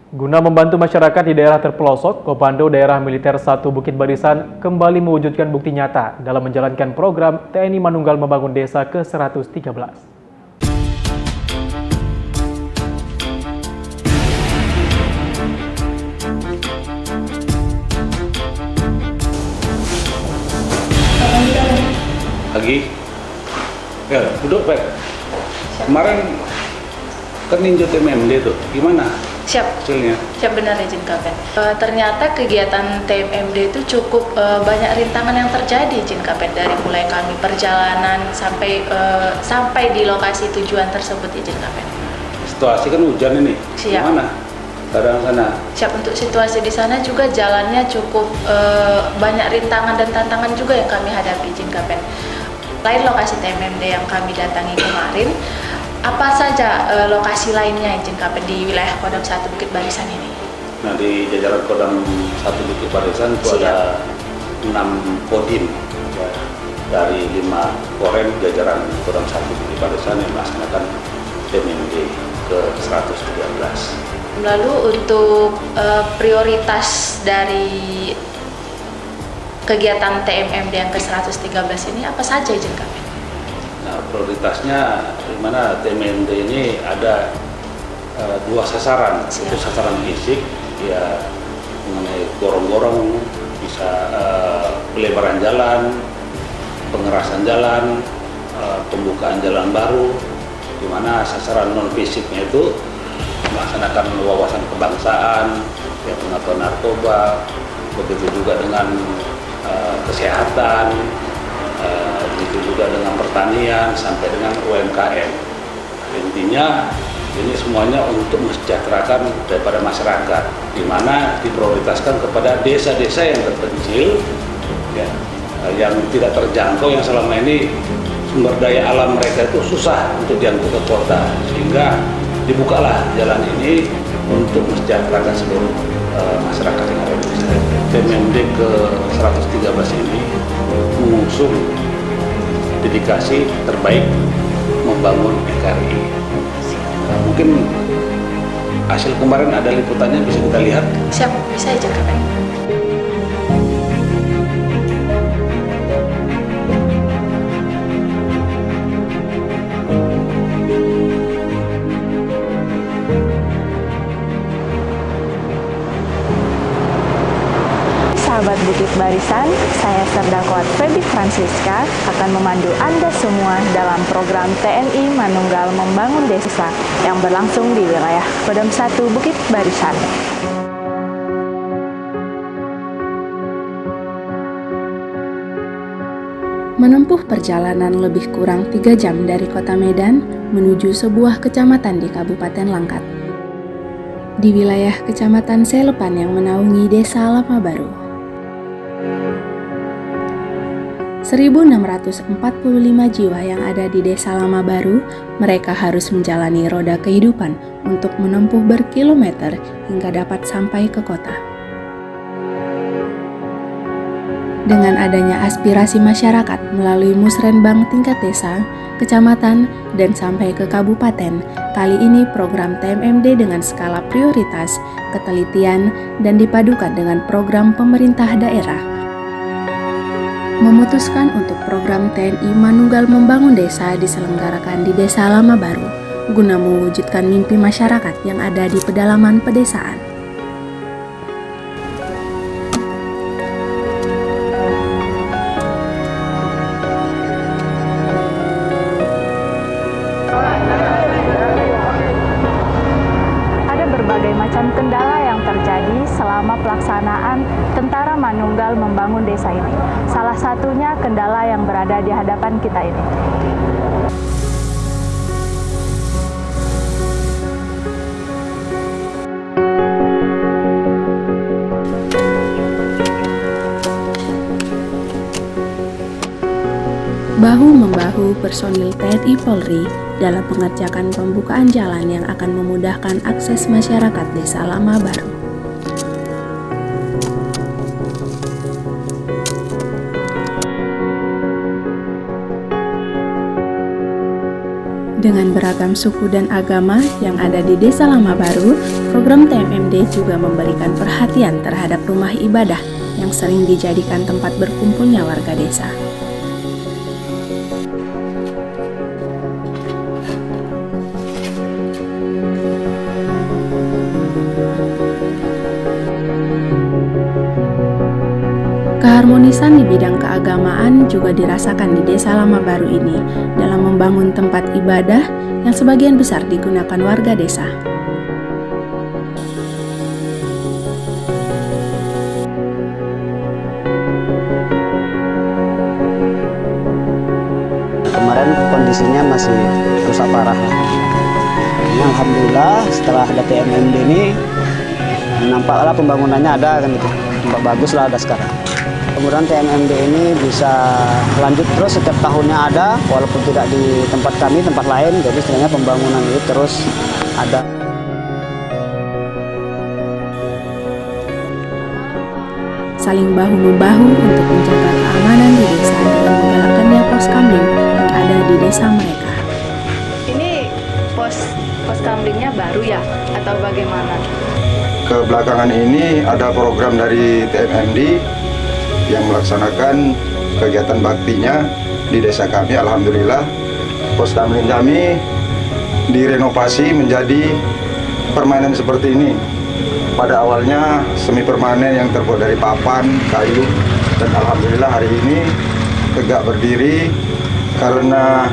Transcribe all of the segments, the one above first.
Guna membantu masyarakat di daerah terpelosok, Komando Daerah Militer 1 Bukit Barisan kembali mewujudkan bukti nyata dalam menjalankan program TNI Manunggal Membangun Desa ke-113. Lagi, ya duduk Pak. Kemarin kan ninjau TMMD tuh, gimana? Siap, Hasilnya? siap benar izin Kapen. Ternyata kegiatan TMMD itu cukup banyak rintangan yang terjadi izin Kapen, dari mulai kami perjalanan sampai di lokasi tujuan tersebut izin Kapen. Situasi kan hujan ini, Siap. gimana? Kadang sana. Siap, untuk situasi di sana juga jalannya cukup banyak rintangan dan tantangan juga yang kami hadapi izin Kapen. Selain lokasi TMMD yang kami datangi kemarin, apa saja lokasi lainnya izin Kapen di wilayah Kodam 1 Bukit Barisan ini? Nah, di jajaran Kodam 1 Bukit Barisan itu ada 6 kodim ya, dari 5 korem jajaran Kodam 1 Bukit Barisan yang melaksanakan TMMD ke-113. Lalu untuk prioritas dari kegiatan TMMD yang ke-113 ini apa saja izin Kapen? Nah, prioritasnya di mana TMMD ini ada 2 sasaran. Siap. Itu sasaran fisik, ya mengenai gorong-gorong, bisa pelebaran jalan, pengerasan jalan, pembukaan jalan baru, di mana sasaran non fisiknya itu melaksanakan wawasan kebangsaan, ya, pengetahuan narkoba, begitu juga dengan kesehatan, begitu juga dengan pertanian sampai dengan UMKM. Intinya ini semuanya untuk mensejahterakan daripada masyarakat, di mana diprioritaskan kepada desa-desa yang terpencil, ya, yang tidak terjangkau, yang selama ini sumber daya alam mereka itu susah untuk diangkut ke kota, sehingga dibukalah jalan ini untuk mensejahterakan seluruh masyarakat yang ada di desa. TMMD ke-113 ini mengusung dedikasi terbaik membangun NKRI. Nah, mungkin hasil kemarin ada liputannya, bisa kita lihat. Siap, bisa izin Kapen. Sahabat Bukit Barisan, saya Serdakot Feby Francisca akan memandu Anda semua dalam program TNI Manunggal Membangun Desa yang berlangsung di wilayah Kodam 1 Bukit Barisan. Menempuh perjalanan lebih kurang 3 jam dari kota Medan menuju sebuah kecamatan di Kabupaten Langkat. Di wilayah Kecamatan Selepan yang menaungi Desa Lama Baru. 1.645 jiwa yang ada di Desa Lama Baru, mereka harus menjalani roda kehidupan untuk menempuh berkilometer hingga dapat sampai ke kota. Dengan adanya aspirasi masyarakat melalui musrenbang tingkat desa, kecamatan, dan sampai ke kabupaten, kali ini program TMMD dengan skala prioritas, ketelitian, dan dipadukan dengan program pemerintah daerah memutuskan untuk program TNI Manunggal Membangun Desa diselenggarakan di Desa Lama Baru guna mewujudkan mimpi masyarakat yang ada di pedalaman pedesaan. Ada berbagai macam kendala yang terjadi selama pelaksanaan Tentara Manunggal Membangun Desa ini. Salah satunya kendala yang berada di hadapan kita ini. Bahu-membahu personil TNI Polri dalam mengerjakan pembukaan jalan yang akan memudahkan akses masyarakat Desa Lama Baru. Dengan beragam suku dan agama yang ada di Desa Lama Baru, program TMMD juga memberikan perhatian terhadap rumah ibadah yang sering dijadikan tempat berkumpulnya warga desa. Keharmonisan di bidang keagamaan juga dirasakan di Desa Lama Baru ini dalam membangun tempat ibadah yang sebagian besar digunakan warga desa. Kemarin kondisinya masih rusak parah. Ini alhamdulillah setelah ada TMMD ini nampaklah pembangunannya ada kan gitu. Tempat bagus lah ada sekarang. Kemudian TMMD ini bisa lanjut terus setiap tahunnya ada, walaupun tidak di tempat kami, tempat lain. Jadi sebenarnya pembangunan ini terus ada. Saling bahu-membahu untuk menjaga keamanan di desa dengan menggalakkannya pos kamling yang ada di desa mereka. Ini pos kamlingnya baru ya atau bagaimana? Kebelakangan ini ada program dari TMMD yang melaksanakan kegiatan baktinya di desa kami. Alhamdulillah pos kamling kami direnovasi menjadi permanen seperti ini. Pada awalnya semi permanen yang terbuat dari papan, kayu, dan alhamdulillah hari ini tegak berdiri karena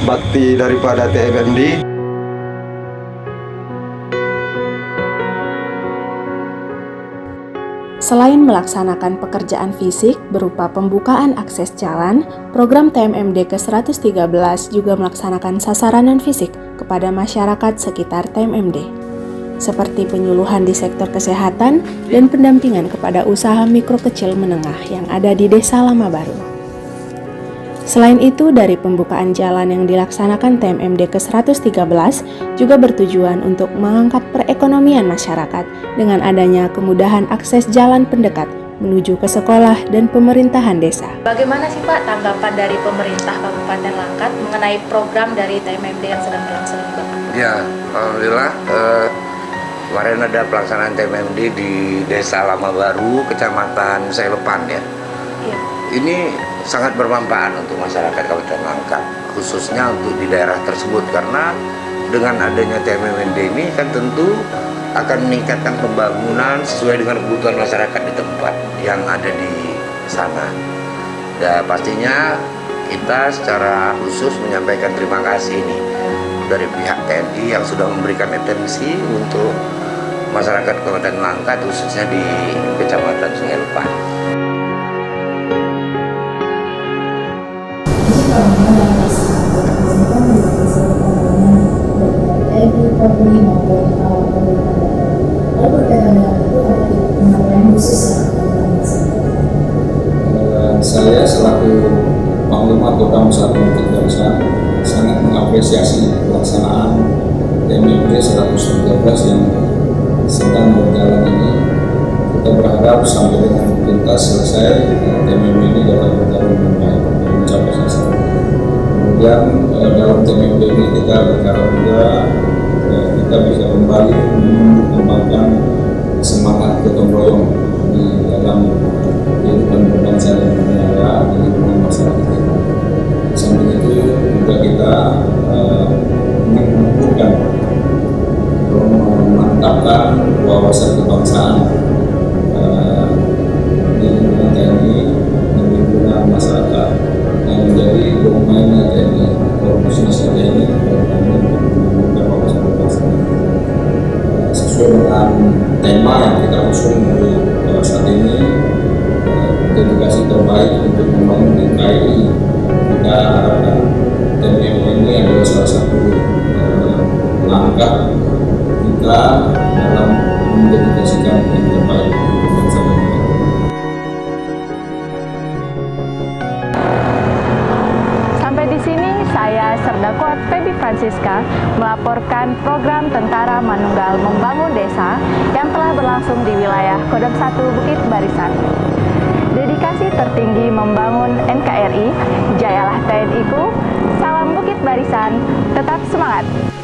bakti daripada TMMD. Selain melaksanakan pekerjaan fisik berupa pembukaan akses jalan, program TMMD ke-113 juga melaksanakan sasaran non-fisik kepada masyarakat sekitar TMMD, seperti penyuluhan di sektor kesehatan dan pendampingan kepada usaha mikro kecil menengah yang ada di Desa Lama Baru. Selain itu, dari pembukaan jalan yang dilaksanakan TMMD ke-113 juga bertujuan untuk mengangkat perekonomian masyarakat dengan adanya kemudahan akses jalan pendekat menuju ke sekolah dan pemerintahan desa. Bagaimana sih Pak tanggapan dari pemerintah Kabupaten Langkat mengenai program dari TMMD yang sedang berlangsung ini Bapak? Ya, alhamdulillah kemarin ada pelaksanaan TMMD di Desa Lama Baru, Kecamatan Selepan ya. Iya. Ini sangat bermanfaat untuk masyarakat Kabupaten Langkat, khususnya untuk di daerah tersebut, karena dengan adanya TMMD ini kan tentu akan meningkatkan pembangunan sesuai dengan kebutuhan masyarakat di tempat yang ada di sana. Dan pastinya kita secara khusus menyampaikan terima kasih nih dari pihak TNI yang sudah memberikan atensi untuk masyarakat Kabupaten Langkat, khususnya di Kecamatan Sungai Lepan. Saya selaku Panglima Kodam 1 Bukit Barisan sangat mengapresiasi pelaksanaan TMMD 113 yang sedang berjalan ini. Kita berharap sampai dengan tuntas selesai TMMD ini dapat berjalan dengan baik dan mencapai sasaran. Kemudian dalam TMMD ini kita berharap juga kita bisa kembali mengembangkan semangat gotong royong di dalam kehidupan berbangsa dan bernegara di lingkungan masyarakat kita. Di samping itu juga kita ingin menumbuhkan atau memantapkan wawasan kebangsaan di lingkungan TNI dan lingkungan masyarakat yang menjadi domainnya TNI atau bisnisnya TNI dalam menumbuhkan wawasan kebangsaan. Sesuai dengan tema yang kita usung saat ini, dedikasi terbaik untuk membangun NKRI. Kita harapkan TMMD ini adalah salah satu langkah kita dalam mendedikasikan yang terbaik untuk bangsa dan negara. Sampai di sini saya Serdakwa Feby Francisca melaporkan program Tentara Manunggal Membangun Desa yang telah berlangsung di wilayah Kodam 1 Bukit Barisan. Dedikasi tertinggi membangun NKRI, jayalah TNI-ku, salam Bukit Barisan, tetap semangat!